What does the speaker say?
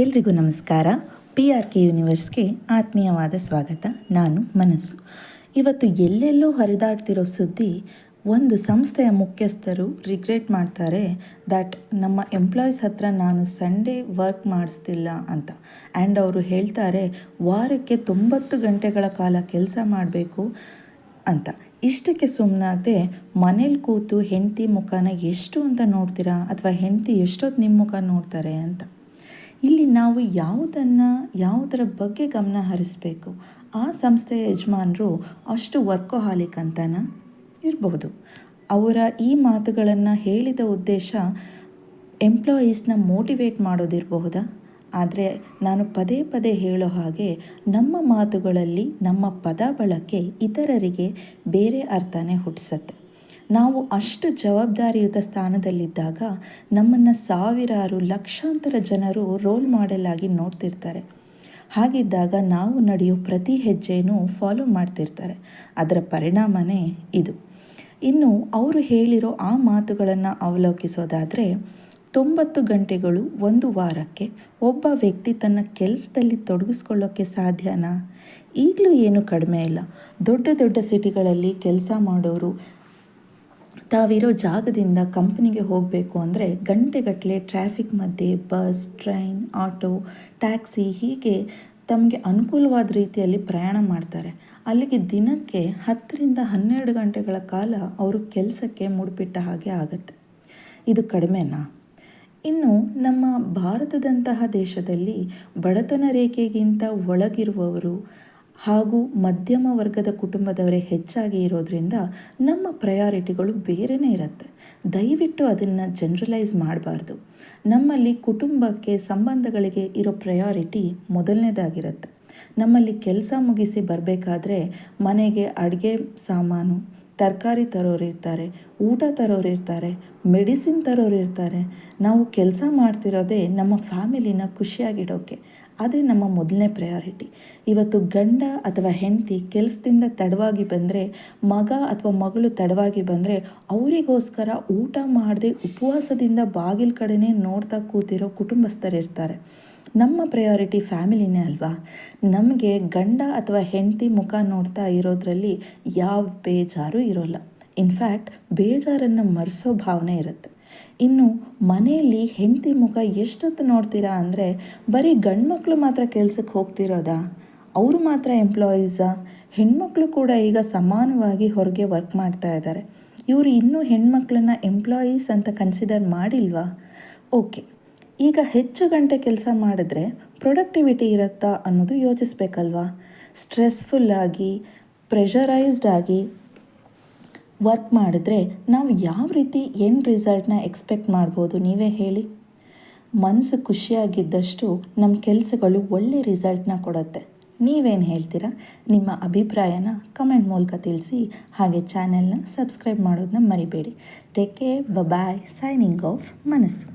ಎಲ್ರಿಗೂ ನಮಸ್ಕಾರ. PRK ಯೂನಿವರ್ಸ್ಗೆ ಆತ್ಮೀಯವಾದ ಸ್ವಾಗತ. ನಾನು ಮನಸ್ಸು. ಇವತ್ತು ಎಲ್ಲೆಲ್ಲೋ ಹರಿದಾಡ್ತಿರೋ ಸುದ್ದಿ, ಒಂದು ಸಂಸ್ಥೆಯ ಮುಖ್ಯಸ್ಥರು ರಿಗ್ರೆಟ್ ಮಾಡ್ತಾರೆ ದ್ಯಾಟ್ ನಮ್ಮ ಎಂಪ್ಲಾಯೀಸ್ ಹತ್ರ ನಾನು ಸಂಡೇ ವರ್ಕ್ ಮಾಡಿಸ್ತಿಲ್ಲ ಅಂತ. ಆ್ಯಂಡ್ ಅವರು ಹೇಳ್ತಾರೆ ವಾರಕ್ಕೆ 90 ಗಂಟೆಗಳ ಕಾಲ ಕೆಲಸ ಮಾಡಬೇಕು ಅಂತ. ಇಷ್ಟಕ್ಕೆ ಸುಮ್ಮನಾಗದೆ ಮನೇಲಿ ಕೂತು ಹೆಂಡತಿ ಮುಖನ ಎಷ್ಟು ಅಂತ ನೋಡ್ತೀರಾ, ಅಥವಾ ಹೆಂಡತಿ ಎಷ್ಟೊತ್ತು ನಿಮ್ಮ ಮುಖ ನೋಡ್ತಾರೆ ಅಂತ. ಇಲ್ಲಿ ನಾವು ಯಾವುದರ ಬಗ್ಗೆ ಗಮನ ಹರಿಸಬೇಕು? ಆ ಸಂಸ್ಥೆಯ ಯಜಮಾನರು ಅಷ್ಟು ವರ್ಕೋಹಾಲಿಕ್ ಅಂತನ ಇರಬಹುದು. ಅವರ ಈ ಮಾತುಗಳನ್ನು ಹೇಳಿದ ಉದ್ದೇಶ ಎಂಪ್ಲಾಯೀಸ್ನ ಮೋಟಿವೇಟ್ ಮಾಡೋದಿರಬಹುದಾ? ಆದರೆ ನಾನು ಪದೇ ಪದೇ ಹೇಳೋ ಹಾಗೆ, ನಮ್ಮ ಮಾತುಗಳಲ್ಲಿ ನಮ್ಮ ಪದ ಬಳಕೆ ಇತರರಿಗೆ ಬೇರೆ ಅರ್ಥನೇ ಹುಟ್ಟಿಸುತ್ತೆ. ನಾವು ಅಷ್ಟು ಜವಾಬ್ದಾರಿಯುತ ಸ್ಥಾನದಲ್ಲಿದ್ದಾಗ ನಮ್ಮನ್ನು ಸಾವಿರಾರು ಲಕ್ಷಾಂತರ ಜನರು ರೋಲ್ ಮಾಡೆಲ್ ಆಗಿ ನೋಡ್ತಿರ್ತಾರೆ. ಹಾಗಿದ್ದಾಗ ನಾವು ನಡೆಯೋ ಪ್ರತಿ ಹೆಜ್ಜೆನೂ ಫಾಲೋ ಮಾಡ್ತಿರ್ತಾರೆ. ಅದರ ಪರಿಣಾಮನೇ ಇದು. ಇನ್ನು ಅವರು ಹೇಳಿರೋ ಆ ಮಾತುಗಳನ್ನು ಅವಲೋಕಿಸೋದಾದರೆ, 90 ಗಂಟೆಗಳು ಒಂದು ವಾರಕ್ಕೆ ಒಬ್ಬ ವ್ಯಕ್ತಿ ತನ್ನ ಕೆಲಸದಲ್ಲಿ ತೊಡಗಿಸ್ಕೊಳ್ಳೋಕ್ಕೆ ಸಾಧ್ಯನಾ? ಈಗಲೂ ಏನು ಕಡಿಮೆ ಇಲ್ಲ. ದೊಡ್ಡ ದೊಡ್ಡ ಸಿಟಿಗಳಲ್ಲಿ ಕೆಲಸ ಮಾಡೋರು ತಾವಿರೋ ಜಾಗದಿಂದ ಕಂಪ್ನಿಗೆ ಹೋಗಬೇಕು ಅಂದರೆ ಗಂಟೆಗಟ್ಟಲೆ ಟ್ರಾಫಿಕ್ ಮಧ್ಯೆ ಬಸ್, ಟ್ರೈನ್, ಆಟೋ, ಟ್ಯಾಕ್ಸಿ ಹೀಗೆ ತಮಗೆ ಅನುಕೂಲವಾದ ರೀತಿಯಲ್ಲಿ ಪ್ರಯಾಣ ಮಾಡ್ತಾರೆ. ಅಲ್ಲಿಗೆ ದಿನಕ್ಕೆ 10ರಿಂದ 12 ಗಂಟೆಗಳ ಕಾಲ ಅವರು ಕೆಲಸಕ್ಕೆ ಮುಡಿಪಿಟ್ಟ ಹಾಗೆ ಆಗುತ್ತೆ. ಇದು ಕಡಿಮೆನಾ? ಇನ್ನು ನಮ್ಮ ಭಾರತದಂತಹ ದೇಶದಲ್ಲಿ ಬಡತನ ರೇಖೆಗಿಂತ ಒಳಗಿರುವವರು ಹಾಗೂ ಮಧ್ಯಮ ವರ್ಗದ ಕುಟುಂಬದವರೇ ಹೆಚ್ಚಾಗಿ ಇರೋದ್ರಿಂದ ನಮ್ಮ ಪ್ರಯಾರಿಟಿಗಳು ಬೇರೆಯೇ ಇರುತ್ತೆ. ದಯವಿಟ್ಟು ಅದನ್ನು ಜನರಲೈಸ್ ಮಾಡಬಾರ್ದು. ನಮ್ಮಲ್ಲಿ ಕುಟುಂಬಕ್ಕೆ, ಸಂಬಂಧಗಳಿಗೆ ಇರೋ ಪ್ರಯಾರಿಟಿ ಮೊದಲನೇದಾಗಿರುತ್ತೆ. ನಮ್ಮಲ್ಲಿ ಕೆಲಸ ಮುಗಿಸಿ ಬರಬೇಕಾದ್ರೆ ಮನೆಗೆ ಅಡುಗೆ ಸಾಮಾನು, ತರಕಾರಿ ತರೋರು ಇರ್ತಾರೆ, ಊಟ ತರೋರು ಇರ್ತಾರೆ, ಮೆಡಿಸಿನ್ ತರೋರು ಇರ್ತಾರೆ. ನಾವು ಕೆಲಸ ಮಾಡ್ತಿರೋದೇ ನಮ್ಮ ಫ್ಯಾಮಿಲಿನ ಖುಷಿಯಾಗಿಡೋಕ್ಕೆ. ಅದೇ ನಮ್ಮ ಮೊದಲನೇ ಪ್ರಯಾರಿಟಿ. ಇವತ್ತು ಗಂಡ ಅಥವಾ ಹೆಂಡತಿ ಕೆಲಸದಿಂದ ತಡವಾಗಿ ಬಂದರೆ, ಮಗ ಅಥವಾ ಮಗಳು ತಡವಾಗಿ ಬಂದರೆ, ಅವರಿಗೋಸ್ಕರ ಊಟ ಮಾಡದೆ ಉಪವಾಸದಿಂದ ಬಾಗಿಲ ಕಡೆನೇ ನೋಡ್ತಾ ಕೂತಿರೋ ಕುಟುಂಬಸ್ಥರಿರ್ತಾರೆ. ನಮ್ಮ ಪ್ರಯಾರಿಟಿ ಫ್ಯಾಮಿಲಿನೇ ಅಲ್ವಾ? ನಮಗೆ ಗಂಡ ಅಥವಾ ಹೆಂಡತಿ ಮುಖ ನೋಡ್ತಾ ಇರೋದ್ರಲ್ಲಿ ಯಾವ ಬೇಜಾರು ಇರೋಲ್ಲ. ಇನ್ಫ್ಯಾಕ್ಟ್ ಬೇಜಾರನ್ನು ಮರೆಸೋ ಭಾವನೆ ಇರುತ್ತೆ. ಇನ್ನು ಮನೆಯಲ್ಲಿ ಹೆಂಡತಿ ಮುಖ ಎಷ್ಟೊತ್ತು ನೋಡ್ತೀರಾ ಅಂದರೆ, ಬರೀ ಗಂಡು ಮಕ್ಕಳು ಮಾತ್ರ ಕೆಲಸಕ್ಕೆ ಹೋಗ್ತಿರೋದಾ? ಅವರು ಮಾತ್ರ ಎಂಪ್ಲಾಯೀಸಾ? ಹೆಣ್ಮಕ್ಳು ಕೂಡ ಈಗ ಸಮಾನವಾಗಿ ಹೊರಗೆ ವರ್ಕ್ ಮಾಡ್ತಾ ಇದ್ದಾರೆ. ಇವರು ಇನ್ನೂ ಹೆಣ್ಮಕ್ಳನ್ನ ಎಂಪ್ಲಾಯೀಸ್ ಅಂತ ಕನ್ಸಿಡರ್ ಮಾಡಿಲ್ವಾ? ಓಕೆ, ಈಗ ಹೆಚ್ಚು ಗಂಟೆ ಕೆಲಸ ಮಾಡಿದ್ರೆ ಪ್ರೊಡಕ್ಟಿವಿಟಿ ಇರುತ್ತಾ ಅನ್ನೋದು ಯೋಚಿಸ್ಬೇಕಲ್ವಾ? ಸ್ಟ್ರೆಸ್ಫುಲ್ಲಾಗಿ, ಪ್ರೆಷರೈಸ್ಡ್ ಆಗಿ ವರ್ಕ್ ಮಾಡಿದ್ರೆ ನಾವು ಯಾವ ರೀತಿ ರಿಸಲ್ಟ್ನ ಎಕ್ಸ್ಪೆಕ್ಟ್ ಮಾಡ್ಬೋದು? ನೀವೇ ಹೇಳಿ. ಮನಸ್ಸು ಖುಷಿಯಾಗಿದ್ದಷ್ಟು ನಮ್ಮ ಕೆಲಸಗಳು ಒಳ್ಳೆ ರಿಸಲ್ಟ್ನ ಕೊಡುತ್ತೆ. ನೀವೇನು ಹೇಳ್ತೀರಾ? ನಿಮ್ಮ ಅಭಿಪ್ರಾಯನ ಕಮೆಂಟ್ ಮೂಲಕ ತಿಳಿಸಿ. ಹಾಗೆ ಚಾನೆಲ್ನ ಸಬ್ಸ್ಕ್ರೈಬ್ ಮಾಡೋದನ್ನ ಮರಿಬೇಡಿ. Take care. Bye. Signing off ಮನಸ್ಸು.